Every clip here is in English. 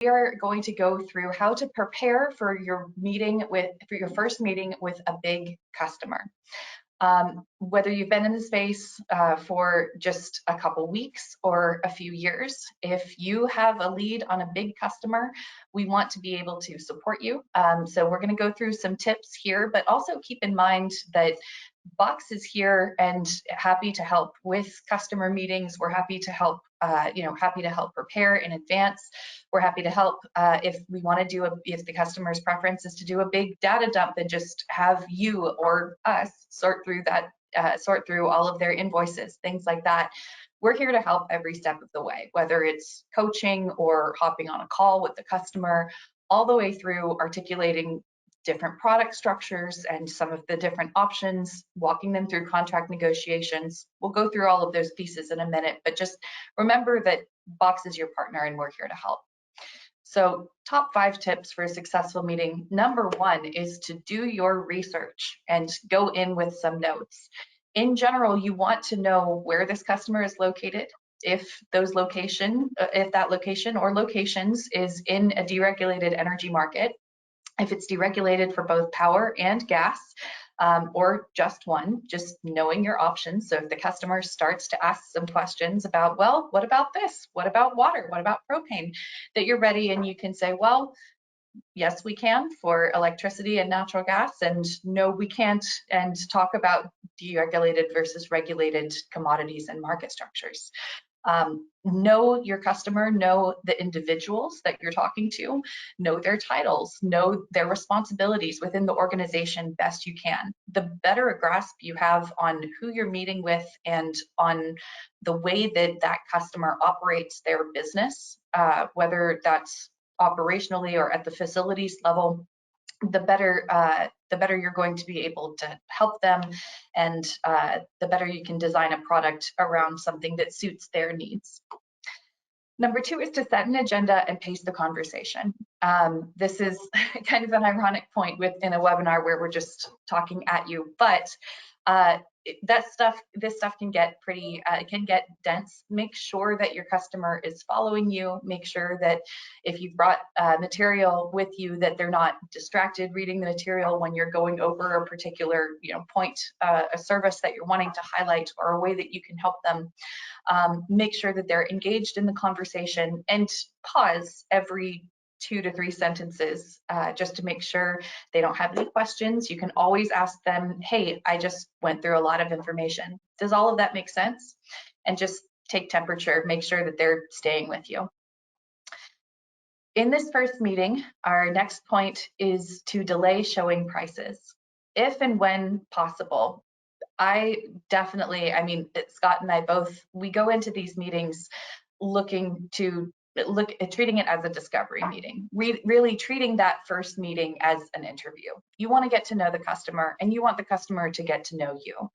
We are going to go through how to prepare for your first meeting with a big customer. Whether you've been in the space for just a couple weeks or a few years, if you have a lead on a big customer, we want to be able to support you. So we're going to go through some tips here, but also keep in mind that Box is here and happy to help with customer meetings. We're happy to help, happy to help prepare in advance. We're happy to help if we want to do if the customer's preference is to do a big data dump and just have you or us sort through that, sort through all of their invoices, things like that. We're here to help every step of the way, whether it's coaching or hopping on a call with the customer, all the way through articulating different product structures and some of the different options, walking them through contract negotiations. We'll go through all of those pieces in a minute, but just remember that Box is your partner and we're here to help. So top 5 tips for a successful meeting. Number 1 is to do your research and go in with some notes. In general, you want to know where this customer is located, if that location or locations is in a deregulated energy market, if it's deregulated for both power and gas, or just one, just knowing your options. So if the customer starts to ask some questions about, well, what about this? What about water? What about propane? That you're ready and you can say, well, yes, we can for electricity and natural gas, and no, we can't, and talk about deregulated versus regulated commodities and market structures. Know your customer, know the individuals that you're talking to, know their titles, know their responsibilities within the organization best you can. The better a grasp you have on who you're meeting with and on the way that that customer operates their business, whether that's operationally or at the facilities level, the better you're going to be able to help them, and the better you can design a product around something that suits their needs. Number 2 is to set an agenda and pace the conversation. This is kind of an ironic point within a webinar where we're just talking at you, but this stuff can get pretty, can get dense. Make sure that your customer is following you. Make sure that if you've brought material with you, that they're not distracted reading the material when you're going over a particular, point, a service that you're wanting to highlight or a way that you can help them. Make sure that they're engaged in the conversation and pause every 2 to 3 sentences just to make sure they don't have any questions. You can always ask them, hey, I just went through a lot of information. Does all of that make sense? And just take temperature, make sure that they're staying with you. In this first meeting, our next point is to delay showing prices. If and when possible, Scott and I both, we go into these meetings treating it as a discovery meeting, really treating that first meeting as an interview. You want to get to know the customer and you want the customer to get to know you.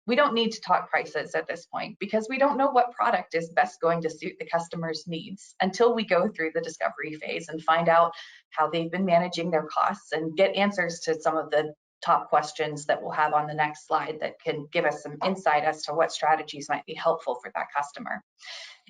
We don't need to talk prices at this point because we don't know what product is best going to suit the customer's needs until we go through the discovery phase and find out how they've been managing their costs and get answers to some of the top questions that we'll have on the next slide that can give us some insight as to what strategies might be helpful for that customer.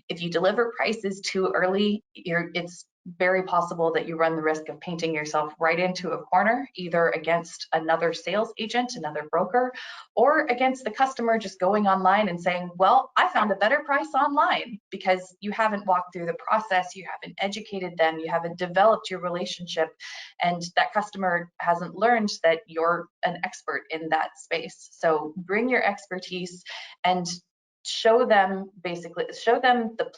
If you deliver prices too early, it's very possible that you run the risk of painting yourself right into a corner, either against another sales agent, another broker, or against the customer just going online and saying, well, I found a better price online, because you haven't walked through the process, you haven't educated them, you haven't developed your relationship, and that customer hasn't learned that you're an expert in that space. So bring your expertise and show them the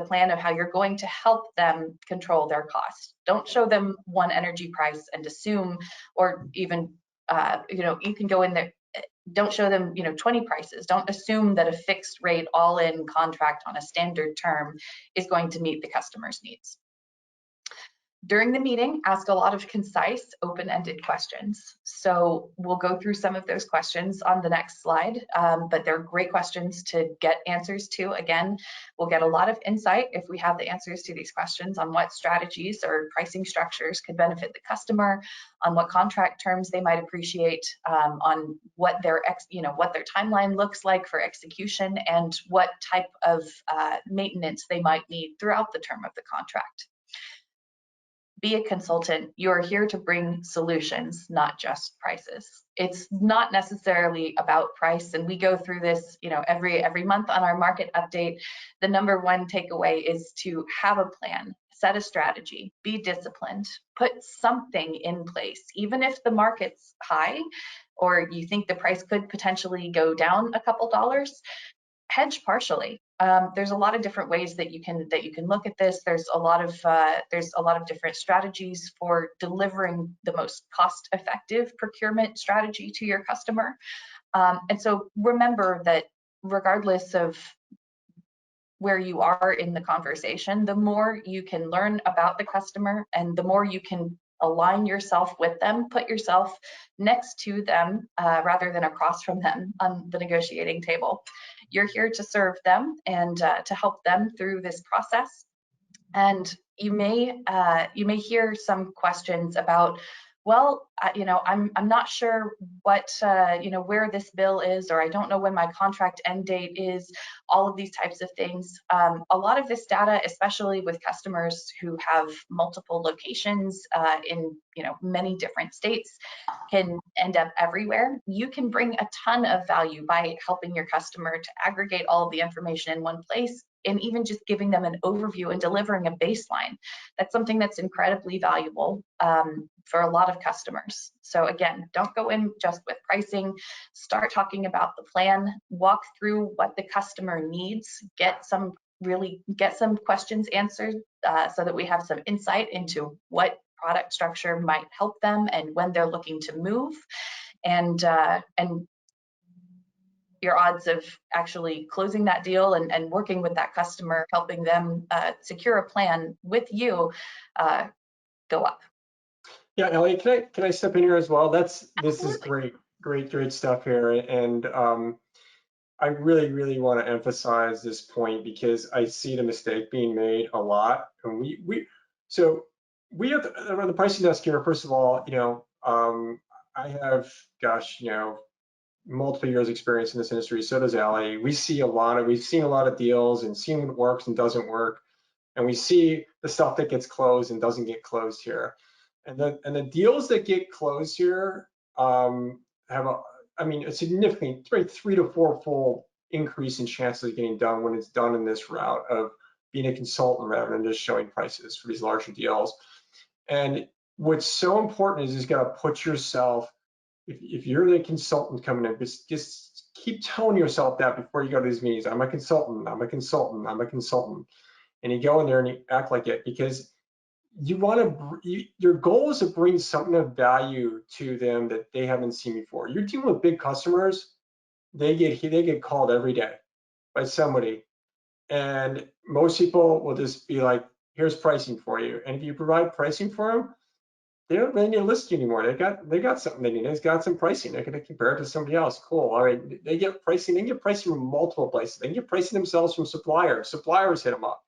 plan of how you're going to help them control their costs. Don't show them one energy price and assume, or even, you can go in there, don't show them, 20 prices. Don't assume that a fixed rate all-in contract on a standard term is going to meet the customer's needs. During the meeting, ask a lot of concise, open-ended questions. So we'll go through some of those questions on the next slide, but they're great questions to get answers to. Again, we'll get a lot of insight if we have the answers to these questions on what strategies or pricing structures could benefit the customer, on what contract terms they might appreciate, on what their timeline looks like for execution, and what type of maintenance they might need throughout the term of the contract. be a consultant. You're here to bring solutions, not just prices. It's not necessarily about price, and we go through this, every month on our market update. The number one takeaway is to have a plan, set a strategy, be disciplined, put something in place, even if the market's high or you think the price could potentially go down a couple dollars. Hedge partially. There's a lot of different ways that you can look at this. There's a lot of different strategies for delivering the most cost-effective procurement strategy to your customer. And so remember that regardless of where you are in the conversation, the more you can learn about the customer and the more you can align yourself with them, put yourself next to them rather than across from them on the negotiating table. You're here to serve them and to help them through this process. And you may hear some questions about, well, I'm not sure what where this bill is, or I don't know when my contract end date is. All of these types of things. A lot of this data, especially with customers who have multiple locations in many different states, can end up everywhere. You can bring a ton of value by helping your customer to aggregate all of the information in one place, and even just giving them an overview and delivering a baseline. That's something that's incredibly valuable for a lot of customers. So again, don't go in just with pricing. Start talking about the plan, walk through what the customer needs, get some questions answered so that we have some insight into what product structure might help them and when they're looking to move. And your odds of actually closing that deal and working with that customer, helping them secure a plan with you, go up. Yeah, Ellie, can I step in here as well? This is great stuff here, and I really want to emphasize this point because I see the mistake being made a lot, and we have around the pricing desk here. First of all, I have multiple years experience in this industry. So does Allie. We've seen a lot of deals and seen what works and doesn't work, and we see the stuff that gets closed and doesn't get closed here. And the deals that get closed here have a significant, it's probably 3 to 4-fold increase in chances of getting done when it's done in this route of being a consultant rather than just showing prices for these larger deals. And what's so important is you got to put yourself, if you're the consultant coming in, just keep telling yourself that before you go to these meetings. I'm a consultant, I'm a consultant, I'm a consultant. And you go in there and you act like it, because your goal is to bring something of value to them that they haven't seen before. You're dealing with big customers, they get called every day by somebody. And most people will just be like, here's pricing for you. And if you provide pricing for them, they don't really need to list you anymore. They got something they need. They've got some pricing. They're going to compare it to somebody else. Cool. All right. They get pricing. They can get pricing from multiple places. They can get pricing themselves from suppliers. Suppliers hit them up.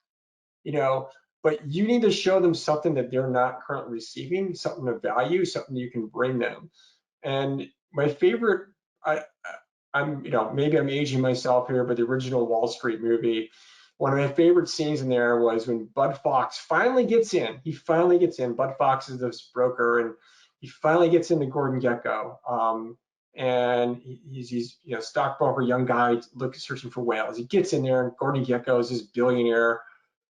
But you need to show them something that they're not currently receiving, something of value, something you can bring them. And my favorite, maybe I'm aging myself here, but the original Wall Street movie, one of my favorite scenes in there was when Bud Fox finally gets in. He finally gets in. Bud Fox is this broker, and he finally gets into Gordon Gekko. And he's stockbroker, young guy, searching for whales. He gets in there, and Gordon Gekko is this billionaire,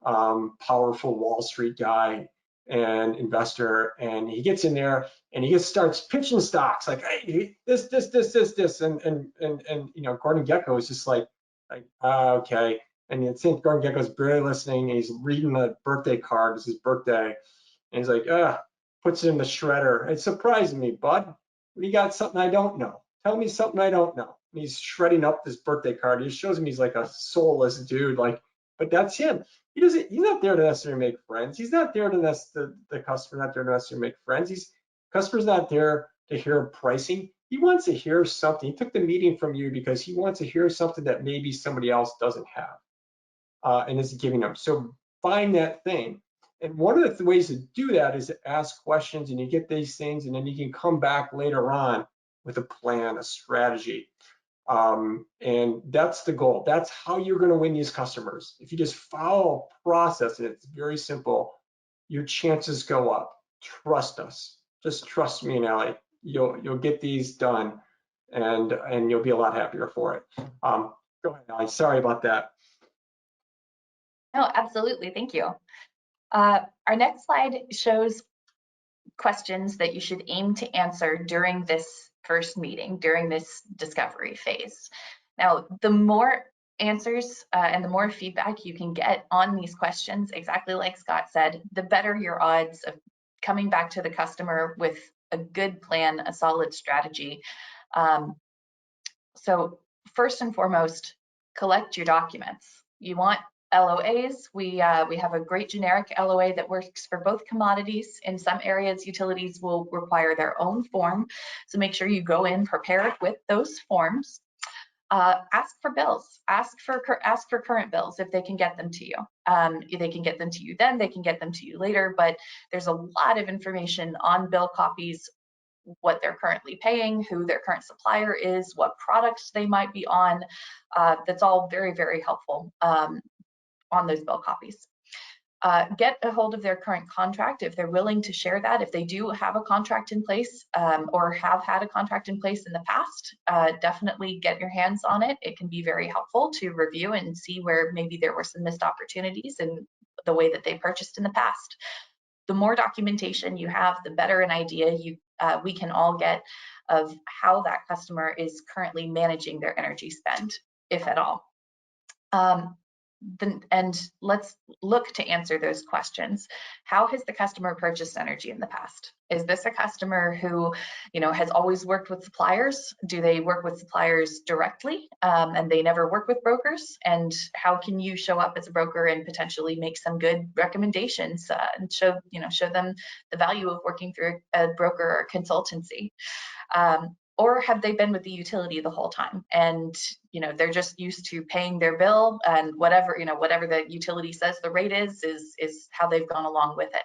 powerful Wall Street guy and investor, and he gets in there and he just starts pitching stocks like, hey, this, and Gordon Gekko is just like, okay. And you think Gordon Gekko's barely listening, and he's reading the birthday card. It's his birthday, and he's like, puts it in the shredder. It's surprising me, Bud. You got something I don't know. Tell me something I don't know. And he's shredding up this birthday card. He shows him he's like a soulless dude, but that's him. He's not there to necessarily make friends. He's not there to the customer, not there to necessarily make friends. Customer's not there to hear pricing. He wants to hear something. He took the meeting from you because he wants to hear something that maybe somebody else doesn't have and is giving them. So find that thing. And one of the ways to do that is to ask questions, and you get these things, and then you can come back later on with a plan, a strategy. And that's the goal. That's how you're going to win these customers. If you just follow a process and it's very simple, your chances go up. trust us. Just trust me and Allie. You'll get these done, and you'll be a lot happier for it. Go ahead, Allie. Sorry about that. No, absolutely. Thank you. Our next slide shows questions that you should aim to answer during this first meeting, during this discovery phase. Now, the more answers and the more feedback you can get on these questions, exactly like Scott said, the better your odds of coming back to the customer with a good plan, a solid strategy. So first and foremost, collect your documents. You want LOAs. We have a great generic LOA that works for both commodities. In some areas, utilities will require their own form. So make sure you go in prepared with those forms. Ask for bills. Ask for current bills if they can get them to you. They can get them to you then, they can get them to you later, but there's a lot of information on bill copies, what they're currently paying, who their current supplier is, what products they might be on. That's all very, very helpful on those bill copies. Get a hold of their current contract if they're willing to share that. If they do have a contract in place or have had a contract in place in the past, definitely get your hands on it. It can be very helpful to review and see where maybe there were some missed opportunities in the way that they purchased in the past. The more documentation you have, the better an idea we can all get of how that customer is currently managing their energy spend, if at all. And let's look to answer those questions. How has the customer purchased energy in the past? Is this a customer who, has always worked with suppliers? Do they work with suppliers directly and they never work with brokers? And how can you show up as a broker and potentially make some good recommendations and show them the value of working through a broker or consultancy? Or have they been with the utility the whole time and they're just used to paying their bill and whatever the utility says the rate is how they've gone along with it.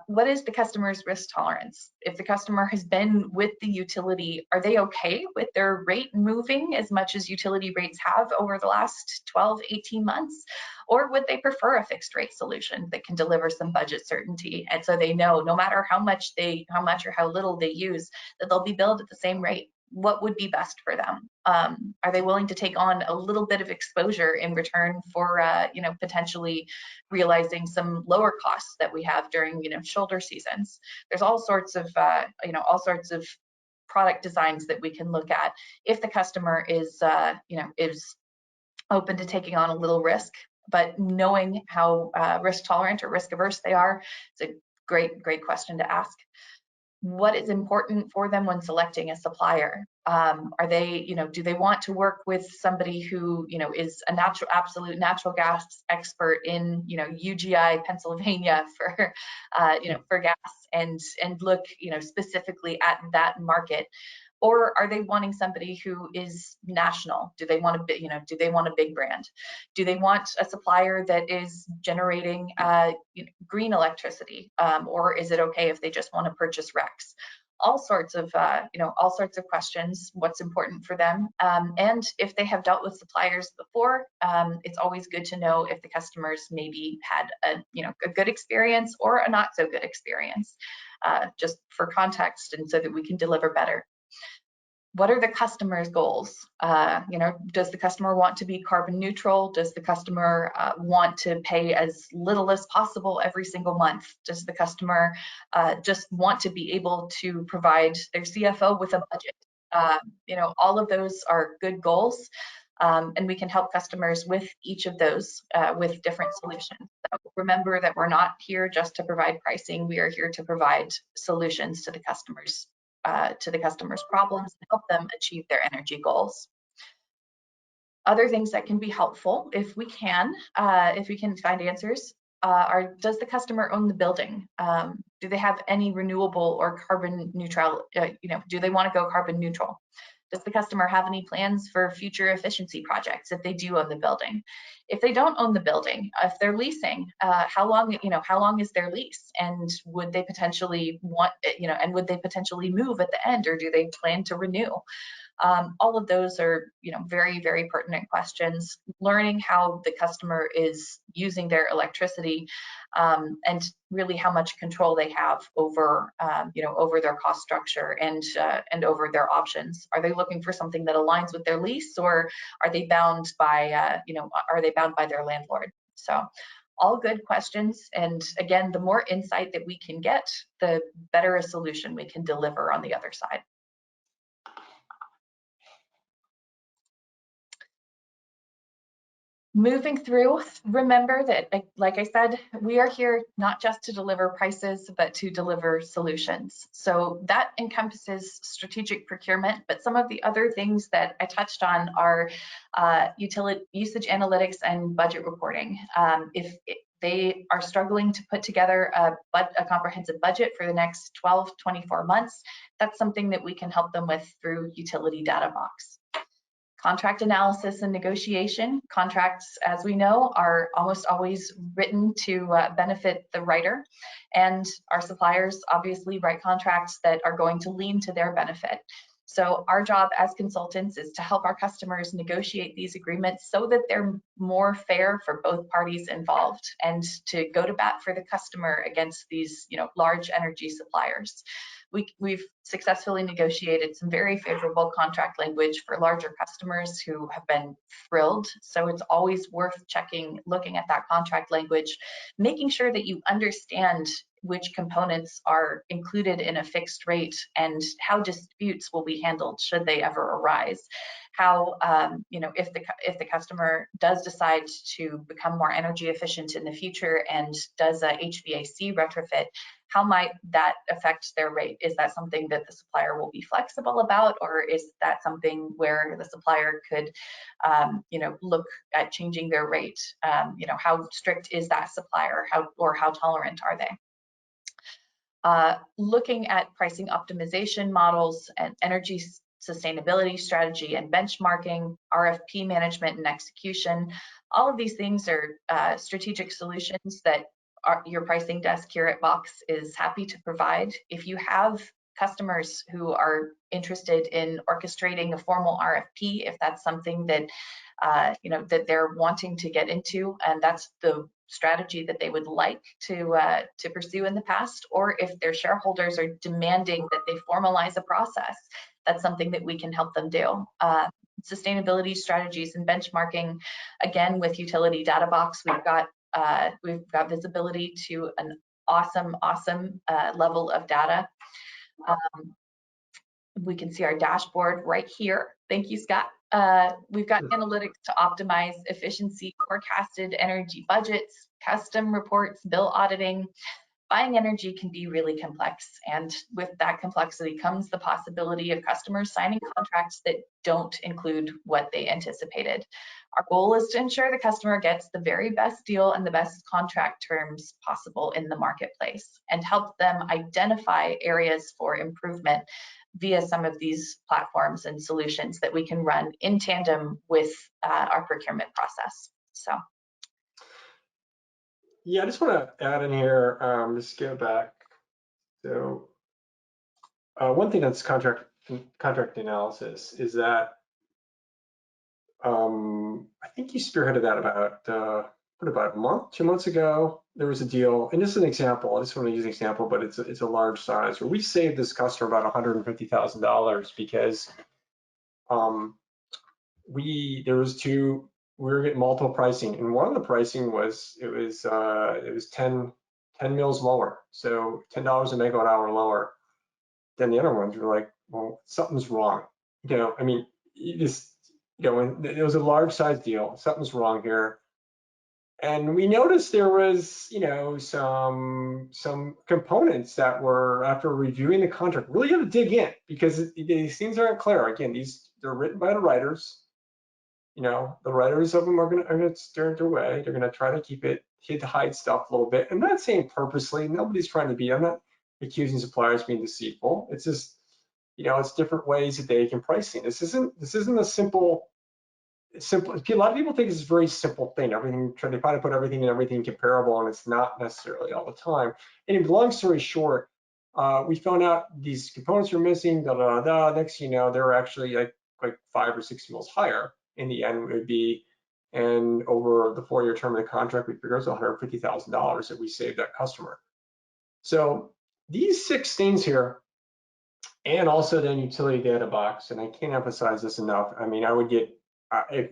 What is the customer's risk tolerance? If the customer has been with the utility, are they okay with their rate moving as much as utility rates have over the last 12, 18 months? Or would they prefer a fixed rate solution that can deliver some budget certainty? And so they know no matter how much or how little they use, that they'll be billed at the same rate. What would be best for them? Are they willing to take on a little bit of exposure in return for, potentially realizing some lower costs that we have during, shoulder seasons? There's all sorts of product designs that we can look at if the customer is open to taking on a little risk, but knowing how risk tolerant or risk averse they are, it's a great question to ask. What is important for them when selecting a supplier? Are they, do they want to work with somebody who, is a absolute natural gas expert in, UGI, Pennsylvania for, for gas and look, specifically at that market? Or are they wanting somebody who is national? Do they want a big brand? Do they want a supplier that is generating green electricity? Or is it okay if they just want to purchase RECs? All sorts of questions, what's important for them. And if they have dealt with suppliers before, it's always good to know if the customers maybe had a good experience or a not so good experience, just for context and so that we can deliver better. What are the customer's goals? Does the customer want to be carbon neutral? Does the customer want to pay as little as possible every single month? Does the customer just want to be able to provide their CFO with a budget? All of those are good goals, and we can help customers with each of those with different solutions. So remember that we're not here just to provide pricing. We are here to provide solutions to the customers' problems and help them achieve their energy goals. Other things that can be helpful, if we can find answers, are: does the customer own the building? Do they have any renewable or carbon neutral? Do they want to go carbon neutral? Does the customer have any plans for future efficiency projects if they do own the building? If they don't own the building, if they're leasing, how long is their lease? And would they potentially move at the end, or do they plan to renew? All of those are, very, very pertinent questions. Learning how the customer is using their electricity, and really how much control they have over, over their cost structure and over their options. Are they looking for something that aligns with their lease, or are they bound by, their landlord? So all good questions. And again, the more insight that we can get, the better a solution we can deliver on the other side. Moving through, remember that, like I said, we are here not just to deliver prices, but to deliver solutions. So that encompasses strategic procurement, but some of the other things that I touched on are utility usage analytics and budget reporting. If they are struggling to put together a comprehensive budget for the next 12, 24 months, that's something that we can help them with through Utility Data Box. Contract analysis and negotiation. Contracts, as we know, are almost always written to benefit the writer, and our suppliers obviously write contracts that are going to lean to their benefit. So our job as consultants is to help our customers negotiate these agreements so that they're more fair for both parties involved, and to go to bat for the customer against these, large energy suppliers. We've successfully negotiated some very favorable contract language for larger customers who have been thrilled. So it's always worth looking at that contract language, making sure that you understand which components are included in a fixed rate and how disputes will be handled should they ever arise. How, if the customer does decide to become more energy efficient in the future and does a HVAC retrofit, how might that affect their rate? Is that something that the supplier will be flexible about, or is that something where the supplier could, look at changing their rate? How strict is that supplier? How tolerant are they? Looking at pricing optimization models and energy sustainability strategy and benchmarking, RFP management and execution. All of these things are strategic solutions that your pricing desk here at Box is happy to provide. If you have customers who are interested in orchestrating a formal RFP, if that's something that that they're wanting to get into, and that's the strategy that they would like to pursue in the past, or if their shareholders are demanding that they formalize a process, that's something that we can help them do. Sustainability strategies and benchmarking, again, with Utility Data Box, we've got visibility to an awesome level of data. We can see our dashboard right here. Thank you, Scott. We've got analytics to optimize efficiency, forecasted energy budgets, custom reports, bill auditing. Buying energy can be really complex, and with that complexity comes the possibility of customers signing contracts that don't include what they anticipated. Our goal is to ensure the customer gets the very best deal and the best contract terms possible in the marketplace, and help them identify areas for improvement via some of these platforms and solutions that we can run in tandem with our procurement process. So. Yeah, I just want to add in here, just go back. So one thing that's contract analysis is that I think you spearheaded that about a month, 2 months ago. There was a deal, and this is an example. I just want to use an example, but it's a large size, where we saved this customer about $150,000 because we were getting multiple pricing, and one of the pricing was it was 10 mils lower, so $10 a megawatt hour lower than the other ones. We're like, well, something's wrong. I mean, it was a large size deal. Something's wrong here. And we noticed there was, some components that were, after reviewing the contract, really had to dig in, because these things aren't clear. Again, they're written by the writers. The writers of them are gonna steer it their way. They're gonna try to hide stuff a little bit. I'm not saying purposely. Nobody's trying to be. I'm not accusing suppliers of being deceitful. It's just, it's different ways that they can price things. This isn't a simple. A lot of people think it's a very simple thing. They try to put everything in everything comparable, and it's not necessarily all the time. Anyway, long story short, we found out these components were missing. Next, they were actually like like 5 or 6 mils higher. In the end, it would be, and over the 4-year term of the contract, we figure it's $150,000 that we saved that customer. So these 6 things here, and also then utility data box, and I can't emphasize this enough. I mean, I would get, if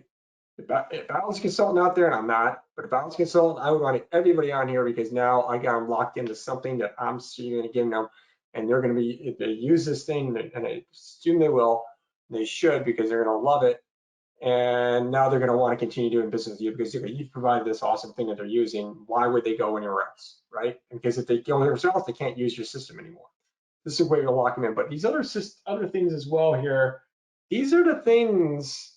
I was a consultant out there, and I'm not, but if I was a consultant, I would want everybody on here, because now I got them locked into something that I'm going to give them, and they're going to be, if they use this thing, and I assume they will, they should, because they're going to love it. And now they're going to want to continue doing business with you, because you've provided this awesome thing that they're using. Why would they go anywhere else, right? Because if they go anywhere else, they can't use your system anymore. This is a way to lock them in. But these other things as well here, these are the things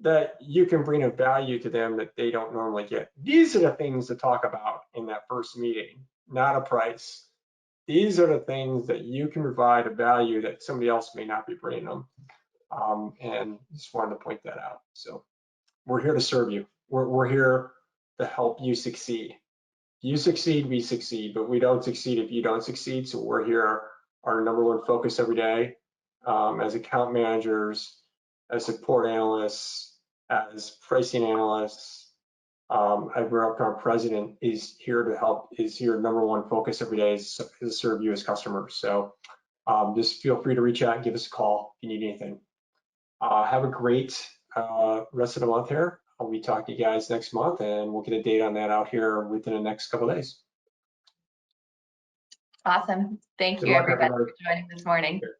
that you can bring a value to them that they don't normally get. These are the things to talk about in that first meeting, not a price. These are the things that you can provide a value that somebody else may not be bringing them. And just wanted to point that out. So we're here to serve you. We're here to help you succeed. If you succeed, we succeed, but we don't succeed if you don't succeed. So we're here, our #1 focus every day, as account managers, as support analysts, as pricing analysts. Our president is here to help, is here #1 focus every day is to serve you as customers. So just feel free to reach out and give us a call if you need anything. Have a great rest of the month here. We talk to you guys next month, and we'll get a date on that out here within the next couple of days. Awesome. Thank Good you, luck, everybody, everybody. for joining this morning. Sure.